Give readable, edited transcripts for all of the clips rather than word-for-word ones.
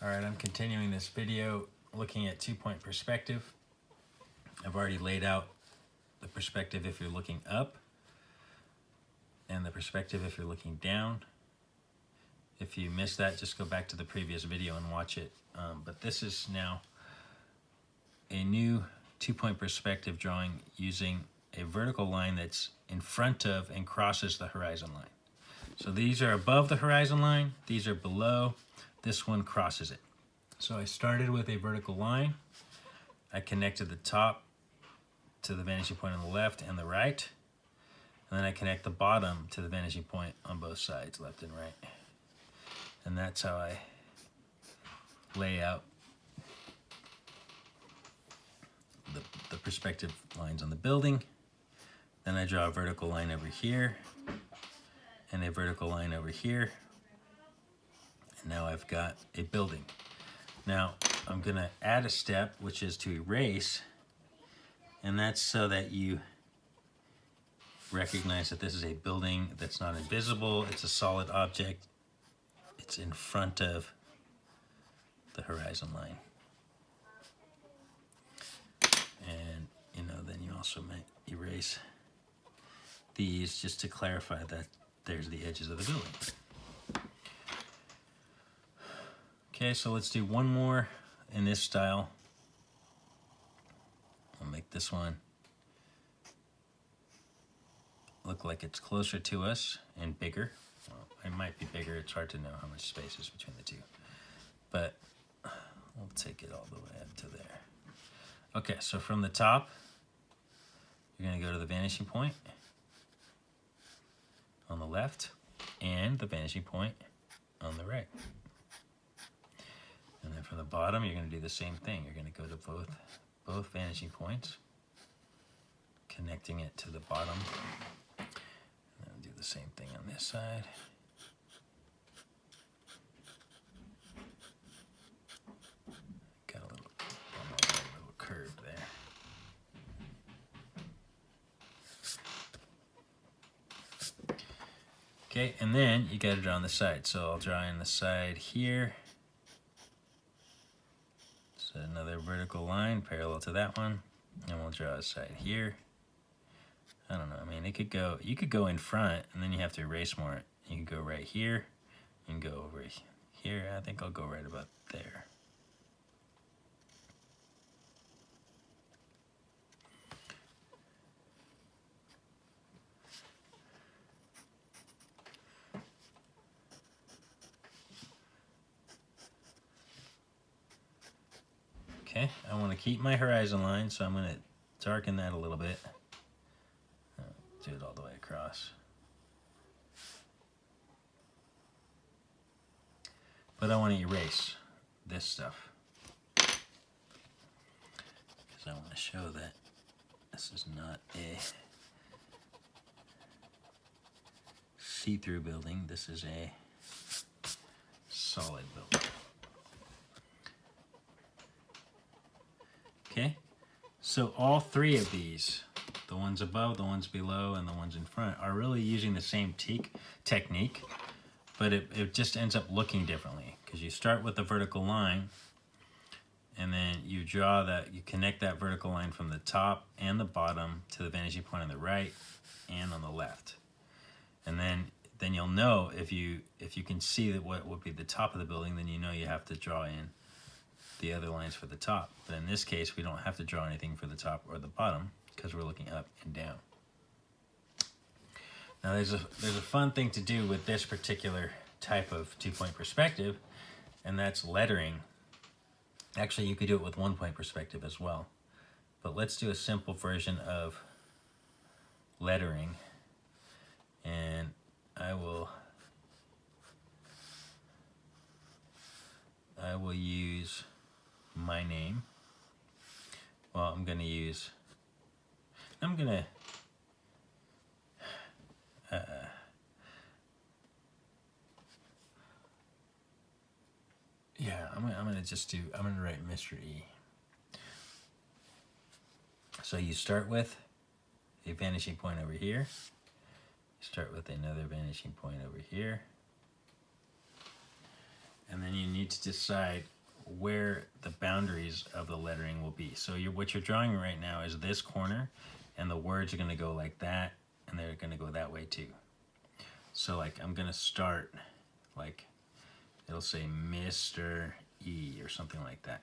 Alright, I'm continuing this video looking at two-point perspective. I've already laid out the perspective if you're looking up and the perspective if you're looking down. If you missed that, just go back to the previous video and watch it. But this is now a new two-point perspective drawing using a vertical line that's in front of and crosses the horizon line. So these are above the horizon line, these are below, this one crosses it. So I started with a vertical line, I connected the top to the vanishing point on the left and the right, and then I connect the bottom to the vanishing point on both sides, left and right. And that's how I lay out the perspective lines on the building. Then I draw a vertical line over here and a vertical line over here. And now I've got a building. Now I'm gonna add a step, which is to erase, and that's so that you recognize that this is a building that's not invisible, it's a solid object, it's in front of the horizon line. And then you also might erase these just to clarify that there's the edges of the building. Okay, so let's do one more in this style. I'll make this one look like it's closer to us and bigger. Well, it might be bigger, it's hard to know how much space is between the two. But we'll take it all the way up to there. Okay, so from the top, you're gonna go to the vanishing point on the left and the vanishing point on the right. And then from the bottom, you're going to do the same thing. You're going to go to both vanishing points, connecting it to the bottom. And then do the same thing on this side. Got a little curve there. Okay, and then you got to draw on the side. So I'll draw in the side here. So another vertical line parallel to that one, and we'll draw a side here. I don't know, I mean, you could go in front, and then you have to erase more. You can go right here, and go over here. I think I'll go right about there. Okay, I want to keep my horizon line, so I'm going to darken that a little bit. Do it all the way across. But I want to erase this stuff, because I want to show that this is not a see-through building, this is a solid building. Okay, so all three of these, the ones above, the ones below, and the ones in front, are really using the same technique, but it just ends up looking differently, because you start with the vertical line, and then you connect that vertical line from the top and the bottom to the vanishing point on the right and on the left. And then you'll know, if you can see that what would be the top of the building, then you know you have to draw in the other lines for the top. But in this case, we don't have to draw anything for the top or the bottom, because we're looking up and down. Now there's a fun thing to do with this particular type of two-point perspective, and that's lettering. Actually, you could do it with one-point perspective as well. But let's do a simple version of lettering, and I will use my name. Well, I'm gonna write Mister.E. So you start with a vanishing point over here. You start with another vanishing point over here. and then you need to decide where the boundaries of the lettering will be. So what you're drawing right now is this corner, and the words are going to go like that, and they're going to go that way too. So like I'm going to start like, it'll say Mister.E or something like that.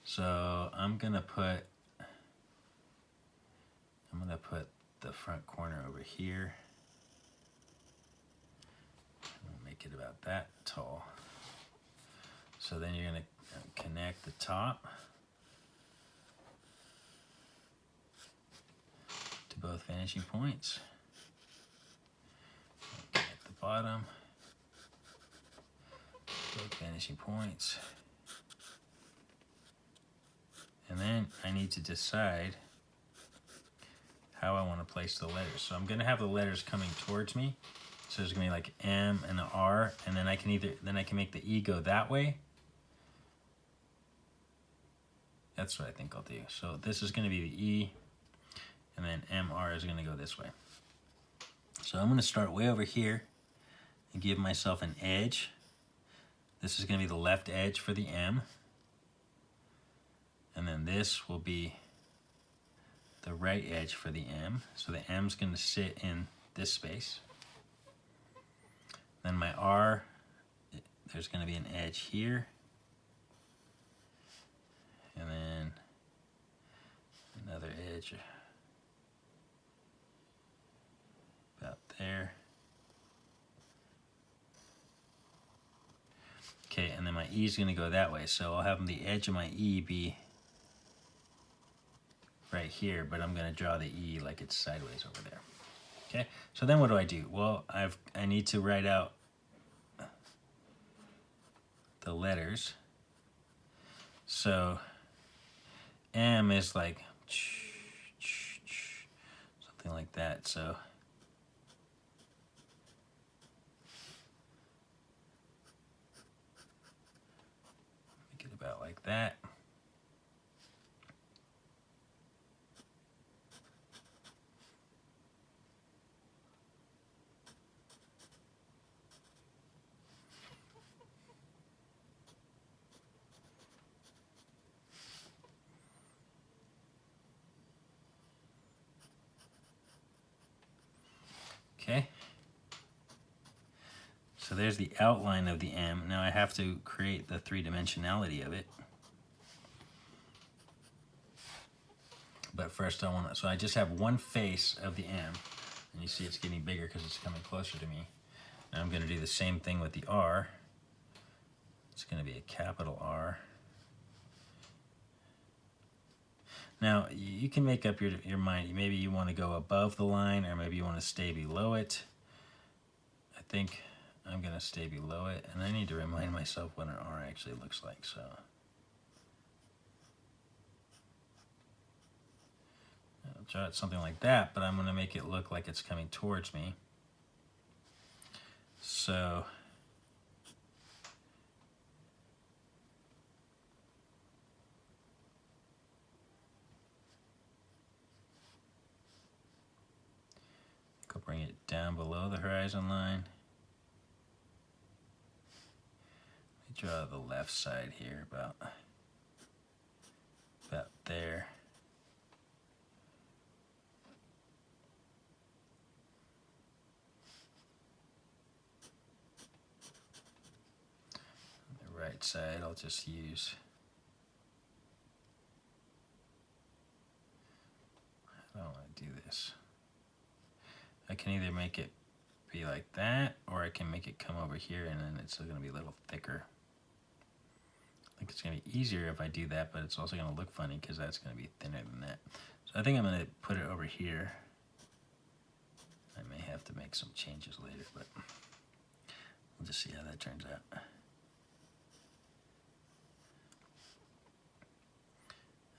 So I'm going to put the front corner over here. We'll make it about that tall. So then you're going to connect the top to both vanishing points. Connect the bottom, both vanishing points. And then I need to decide how I want to place the letters. So I'm going to have the letters coming towards me. So there's going to be like M and an R, and then I can make the E go that way. That's what I think I'll do. So this is going to be the E, and then MR is going to go this way. So I'm going to start way over here and give myself an edge. This is going to be the left edge for the M. And then this will be the right edge for the M. So the M's going to sit in this space. Then my R, there's going to be an edge here. And then another edge about there. Okay, and then my E is going to go that way. So I'll have the edge of my E be right here, but I'm going to draw the E like it's sideways over there. Okay, so then what do I do? Well, I need to write out the letters. So M is like something like that. So make it about like that. Okay, so there's the outline of the M. Now I have to create the three-dimensionality of it. But first so I just have one face of the M, and you see it's getting bigger because it's coming closer to me. Now I'm going to do the same thing with the R. It's going to be a capital R. Now, you can make up your mind. Maybe you want to go above the line, or maybe you want to stay below it. I think I'm going to stay below it, and I need to remind myself what an R actually looks like. So I'll draw it something like that, but I'm going to make it look like it's coming towards me. So go bring it down below the horizon line. Let me draw the left side here about there. The right side I'll just use, I don't want to do this. I can either make it be like that, or I can make it come over here and then it's going to be a little thicker. I think it's going to be easier if I do that, but it's also going to look funny because that's going to be thinner than that. So I think I'm going to put it over here. I may have to make some changes later, but we'll just see how that turns out.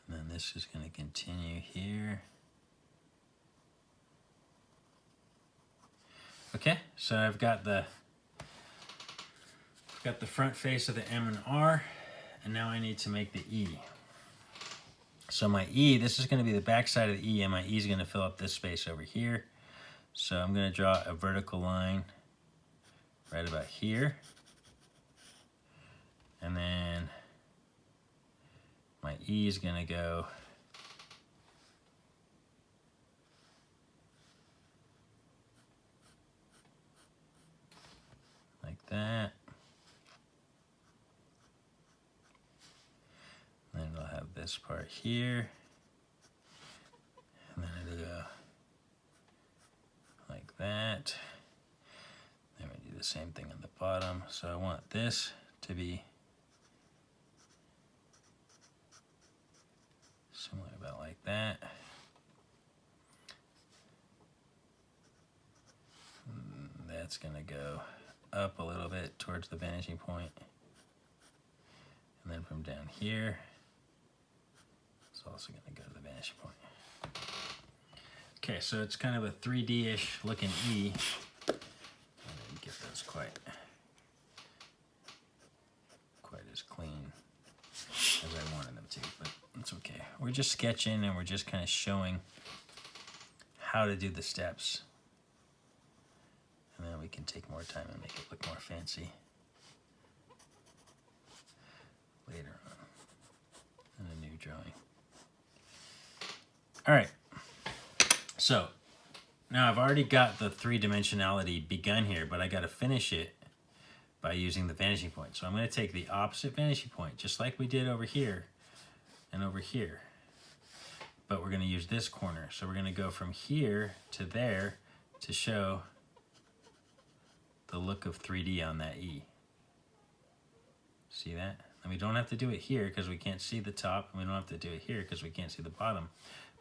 And then this is going to continue here. Okay, so I've got the front face of the M and R, and now I need to make the E. So my E, this is going to be the back side of the E, and my E is going to fill up this space over here. So I'm going to draw a vertical line right about here. E is going to go like that. Then it'll have this part here. And then it'll go like that. Then we do the same thing on the bottom. So I want this to be similar, about like that. That's going to go up a little bit towards the vanishing point. And then from down here, it's also going to go to the vanishing point. Okay, so it's kind of a 3D-ish looking E. I didn't get those quite as clean as I wanted them to, but it's okay. We're just sketching and we're just kind of showing how to do the steps. And then we can take more time and make it look more fancy later on in a new drawing. All right, so now I've already got the three-dimensionality begun here, but I got to finish it by using the vanishing point. So I'm going to take the opposite vanishing point, just like we did over here and over here. But we're going to use this corner. So we're going to go from here to there to show the look of 3D on that E. See that? And we don't have to do it here because we can't see the top, and we don't have to do it here because we can't see the bottom.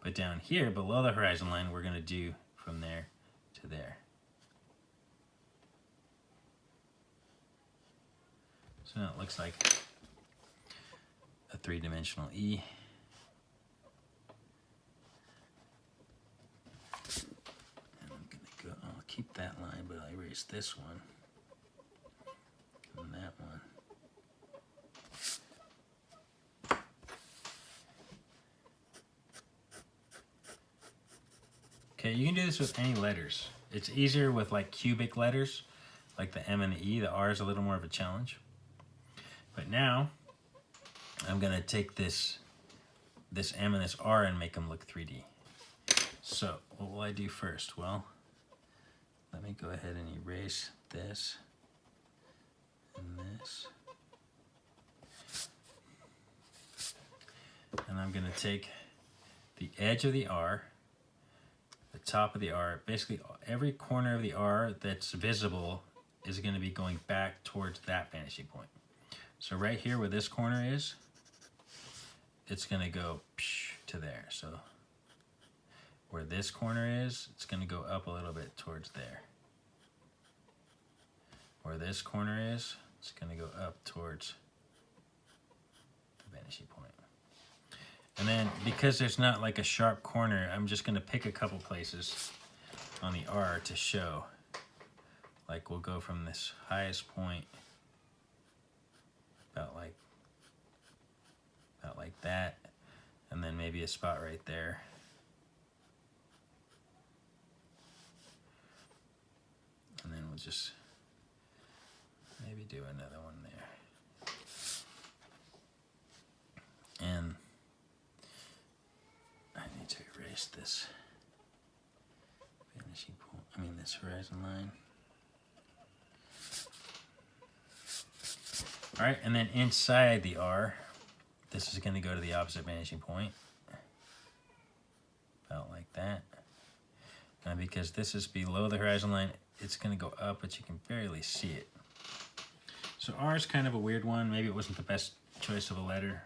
But down here, below the horizon line, we're going to do from there to there. So now it looks like a three-dimensional E. And I'm going to go, I'll keep that line, but I'll erase this one and that one. Okay, you can do this with any letters. It's easier with like cubic letters, like the M and the E. The R is a little more of a challenge. But now, I'm gonna take this M and this R and make them look 3D. So, what will I do first? Well, let me go ahead and erase this and this. And I'm gonna take the edge of the R, the top of the R, basically every corner of the R that's visible is going to be going back towards that vanishing point. So right here where this corner is, it's going to go to there. So where this corner is, it's going to go up a little bit towards there. Where this corner is, it's going to go up towards the vanishing point. And then, because there's not like a sharp corner, I'm just going to pick a couple places on the R to show. Like, we'll go from this highest point about like that, and then maybe a spot right there. And then we'll just maybe do another one there. And I need to erase this vanishing point, this horizon line. All right, and then inside the R, this is going to go to the opposite vanishing point, about like that. And because this is below the horizon line, it's going to go up, but you can barely see it. So R is kind of a weird one. Maybe it wasn't the best choice of a letter,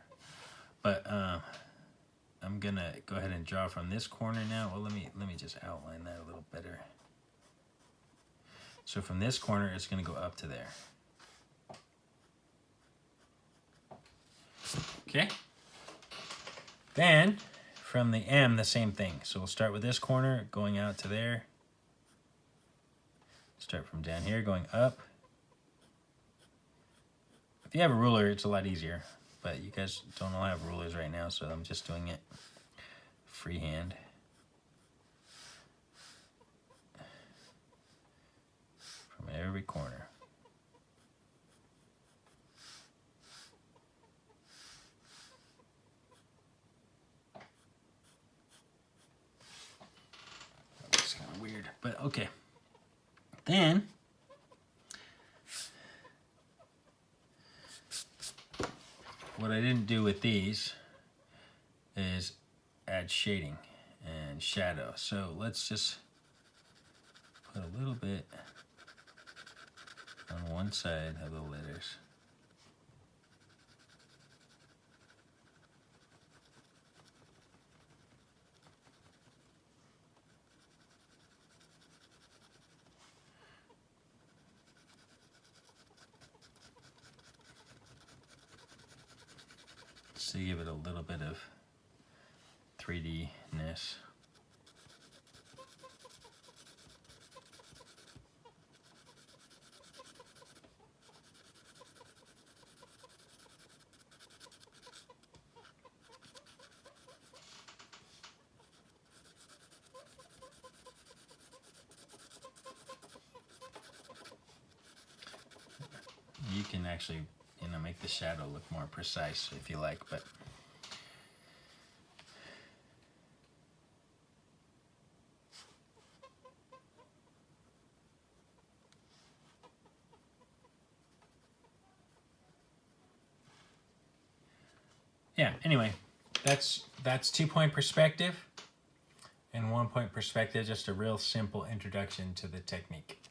but I'm going to go ahead and draw from this corner now. Well, let me just outline that a little better. So from this corner, it's going to go up to there. Okay. Then, from the M, the same thing. So we'll start with this corner, going out to there. Start from down here, going up. If you have a ruler, it's a lot easier. But you guys don't all have rulers right now, so I'm just doing it freehand. From every corner. Okay. Then what I didn't do with these is add shading and shadow. So let's just put a little bit on one side of the letters. To give it a little bit of 3D-ness. You can actually, make the shadow look more precise if you like, but yeah, anyway, that's 2-point perspective and 1-point perspective, just a real simple introduction to the technique.